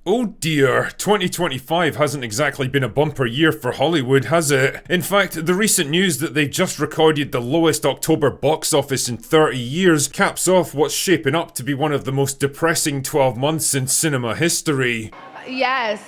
Oh dear, 2025 hasn't exactly been a bumper year for Hollywood, has it? In fact, the recent news that they've just recorded the lowest October box office in 30 years caps off what's shaping up to be one of the most depressing 12 months in cinema history. Yes.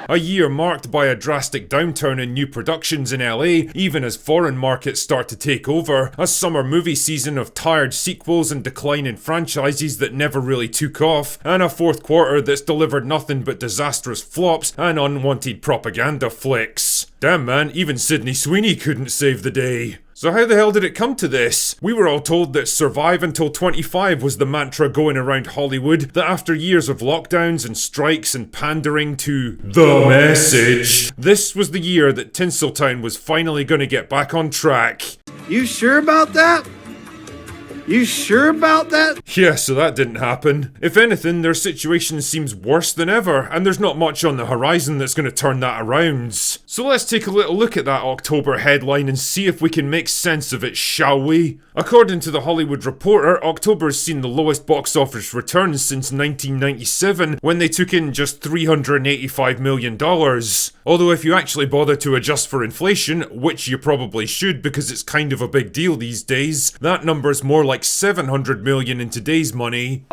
A year marked by a drastic downturn in new productions in LA, even as foreign markets start to take over, a summer movie season of tired sequels and declining franchises that never really took off, and a fourth quarter that's delivered nothing but disastrous flops and unwanted propaganda flicks. Damn man, even Sydney Sweeney couldn't save the day. So how the hell did it come to this? We were all told that survive until 25 was the mantra going around Hollywood, that after years of lockdowns and strikes and pandering to the message, this was the year that Tinseltown was finally gonna get back on track. You sure about that? You sure about that? Yeah, so that didn't happen. If anything, their situation seems worse than ever, and there's not much on the horizon that's going to turn that around. So let's take a little look at that October headline and see if we can make sense of it, shall we? According to the Hollywood Reporter, October has seen the lowest box office returns since 1997, when they took in just $385 million. Although if you actually bother to adjust for inflation, which you probably should because it's kind of a big deal these days, that number's more like 700 million in today's money.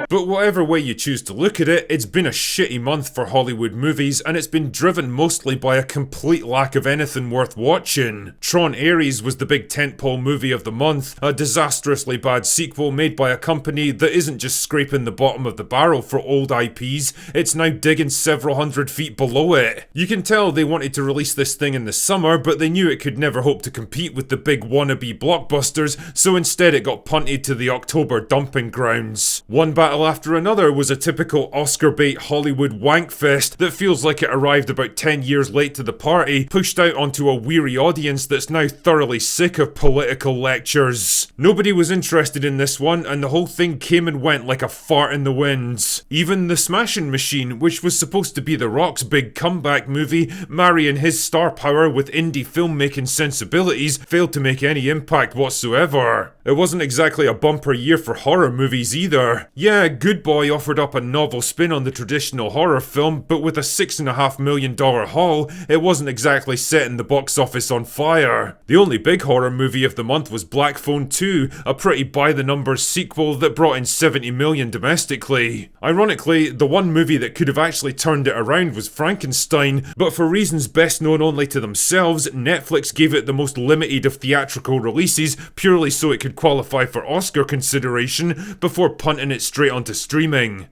But whatever way you choose to look at it, it's been a shitty month for Hollywood movies, and it's been driven mostly by a complete lack of anything worth watching. Tron Ares was the big tentpole movie of the month, a disastrously bad sequel made by a company that isn't just scraping the bottom of the barrel for old IPs, it's now digging several hundred feet below it. You can tell they wanted to release this thing in the summer, but they knew it could never hope to compete with the big wannabe blockbusters, so instead it got punted to the October dumping grounds. One battle after another was a typical Oscar bait Hollywood wankfest that feels like it arrived about 10 years late to the party, pushed out onto a weary audience that's now thoroughly sick of political lectures. Nobody was interested in this one, and the whole thing came and went like a fart in the wind. Even The Smashing Machine, which was supposed to be The Rock's big comeback movie, marrying his star power with indie filmmaking sensibilities, failed to make any impact whatsoever. It wasn't exactly a bumper year for horror movies either. Yeah, Good Boy offered up a novel spin on the traditional horror film, but with a $6.5 million haul, it wasn't exactly setting the box office on fire. The only big horror movie of the month was Black Phone 2, a pretty by-the-numbers sequel that brought in $70 million domestically. Ironically, the one movie that could have actually turned it around was Frankenstein, but for reasons best known only to themselves, Netflix gave it the most limited of theatrical releases purely so it could qualify for Oscar consideration before punting it straight onto streaming.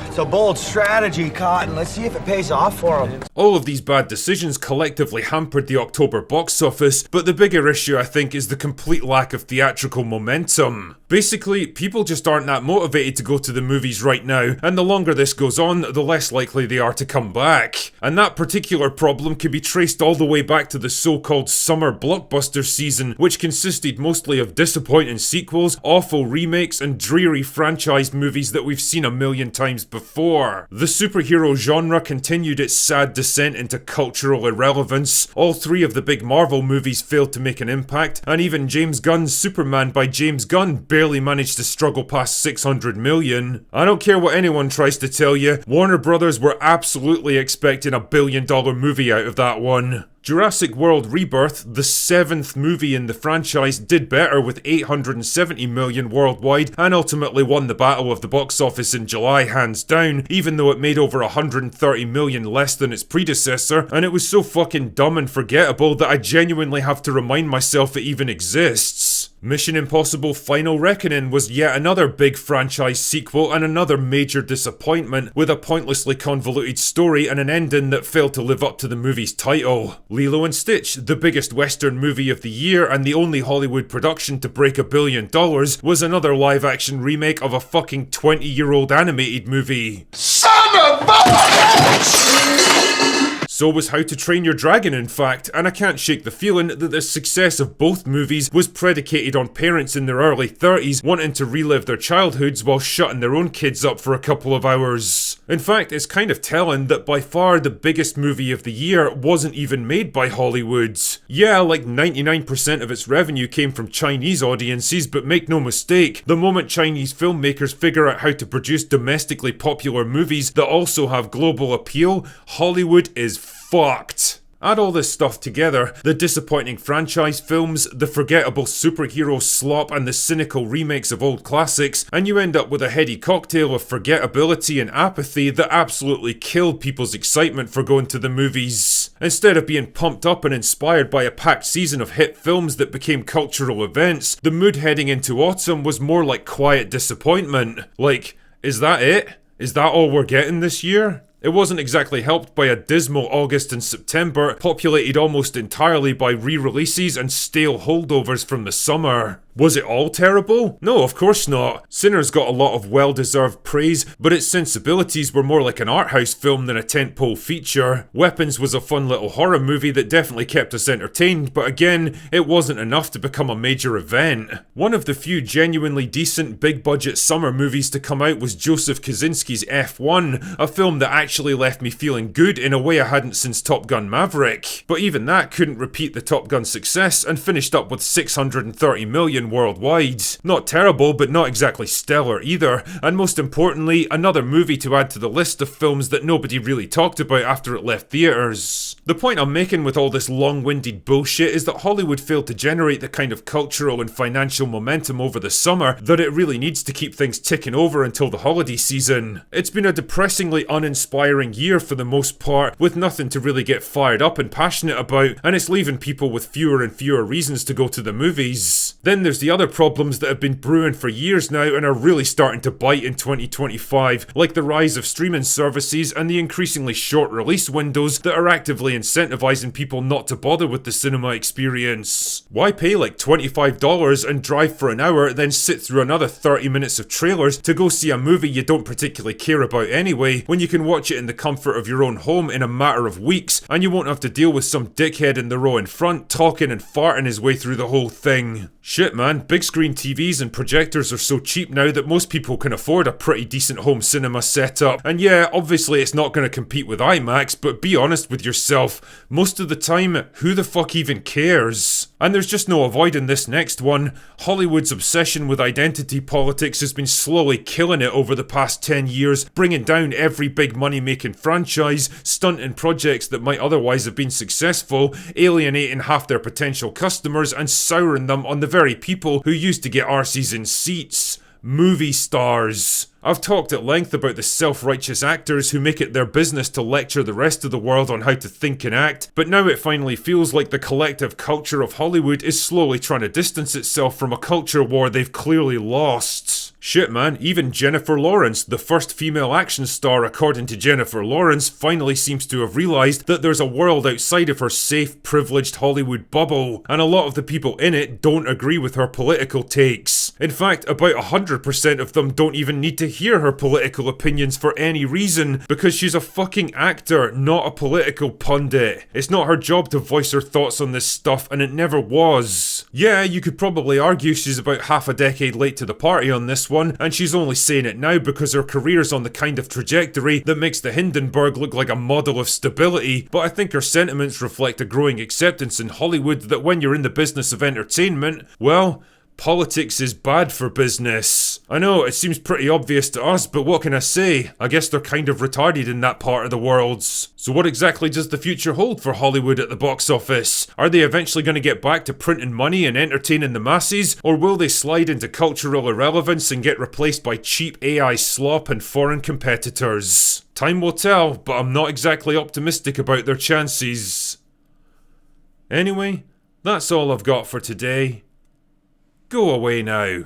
It's a bold strategy, Cotton. Let's see if it pays off for them. All of these bad decisions collectively hampered the October box office, but the bigger issue I think is the complete lack of theatrical momentum. Basically, people just aren't that motivated to go to the movies right now, and the longer this goes on, the less likely they are to come back. And that particular problem can be traced all the way back to the so-called summer blockbuster season, which consisted mostly of disappointing sequels, awful remakes, and dreary franchised movies that we've seen a million times before. The superhero genre continued its sad descent into cultural irrelevance. All three of the big Marvel movies failed to make an impact, and even James Gunn's Superman by James Gunn barely managed to struggle past 600 million. I don't care what anyone tries to tell you, Warner Brothers were absolutely expecting a $1 billion movie out of that one. Jurassic World Rebirth, the 7th movie in the franchise, did better with $870 million worldwide and ultimately won the battle of the box office in July hands down, even though it made over $130 million less than its predecessor, and it was so fucking dumb and forgettable that I genuinely have to remind myself it even exists. Mission Impossible Final Reckoning was yet another big franchise sequel and another major disappointment, with a pointlessly convoluted story and an ending that failed to live up to the movie's title. Lilo and Stitch, the biggest Western movie of the year and the only Hollywood production to break $1 billion, was another live-action remake of a fucking 20-year-old animated movie. Son of a bitch! So was How to Train Your Dragon, in fact, and I can't shake the feeling that the success of both movies was predicated on parents in their early 30s wanting to relive their childhoods while shutting their own kids up for a couple of hours. In fact, it's kind of telling that by far the biggest movie of the year wasn't even made by Hollywood. Yeah, like 99% of its revenue came from Chinese audiences, but make no mistake, the moment Chinese filmmakers figure out how to produce domestically popular movies that also have global appeal, Hollywood is fucked. Add all this stuff together, the disappointing franchise films, the forgettable superhero slop and the cynical remakes of old classics, and you end up with a heady cocktail of forgettability and apathy that absolutely kill people's excitement for going to the movies. Instead of being pumped up and inspired by a packed season of hit films that became cultural events, the mood heading into autumn was more like quiet disappointment. Like, is that it? Is that all we're getting this year? It wasn't exactly helped by a dismal August and September, populated almost entirely by re-releases and stale holdovers from the summer. Was it all terrible? No, of course not. Sinners got a lot of well-deserved praise, but its sensibilities were more like an art house film than a tentpole feature. Weapons was a fun little horror movie that definitely kept us entertained, but again, it wasn't enough to become a major event. One of the few genuinely decent big-budget summer movies to come out was Joseph Kosinski's F1, a film that actually left me feeling good in a way I hadn't since Top Gun Maverick. But even that couldn't repeat the Top Gun success and finished up with $630 million worldwide. Not terrible, but not exactly stellar either, and most importantly, another movie to add to the list of films that nobody really talked about after it left theatres. The point I'm making with all this long-winded bullshit is that Hollywood failed to generate the kind of cultural and financial momentum over the summer that it really needs to keep things ticking over until the holiday season. It's been a depressingly uninspiring year for the most part, with nothing to really get fired up and passionate about, and it's leaving people with fewer and fewer reasons to go to the movies. Then there's the other problems that have been brewing for years now and are really starting to bite in 2025, like the rise of streaming services and the increasingly short release windows that are actively incentivizing people not to bother with the cinema experience. Why pay like $25 and drive for an hour, then sit through another 30 minutes of trailers to go see a movie you don't particularly care about anyway, when you can watch it in the comfort of your own home in a matter of weeks, and you won't have to deal with some dickhead in the row in front talking and farting his way through the whole thing. Shit man, big screen TVs and projectors are so cheap now that most people can afford a pretty decent home cinema setup, and yeah, obviously it's not going to compete with IMAX, but be honest with yourself, most of the time, who the fuck even cares? And there's just no avoiding this next one. Hollywood's obsession with identity politics has been slowly killing it over the past 10 years, bringing down every big money-making franchise, stunting projects that might otherwise have been successful, alienating half their potential customers, and souring them on the very people who used to get arses in seats. Movie stars. I've talked at length about the self-righteous actors who make it their business to lecture the rest of the world on how to think and act, but now it finally feels like the collective culture of Hollywood is slowly trying to distance itself from a culture war they've clearly lost. Shit man, even Jennifer Lawrence, the first female action star according to Jennifer Lawrence, finally seems to have realised that there's a world outside of her safe, privileged Hollywood bubble, and a lot of the people in it don't agree with her political takes. In fact, about 100% of them don't even need to hear her political opinions for any reason, because she's a fucking actor, not a political pundit. It's not her job to voice her thoughts on this stuff, and it never was. Yeah, you could probably argue she's about half a decade late to the party on this one, and she's only saying it now because her career's on the kind of trajectory that makes the Hindenburg look like a model of stability, but I think her sentiments reflect a growing acceptance in Hollywood that when you're in the business of entertainment, well, politics is bad for business. I know, it seems pretty obvious to us, but what can I say? I guess they're kind of retarded in that part of the world. So what exactly does the future hold for Hollywood at the box office? Are they eventually going to get back to printing money and entertaining the masses? Or will they slide into cultural irrelevance and get replaced by cheap AI slop and foreign competitors? Time will tell, but I'm not exactly optimistic about their chances. Anyway, that's all I've got for today. Go away now.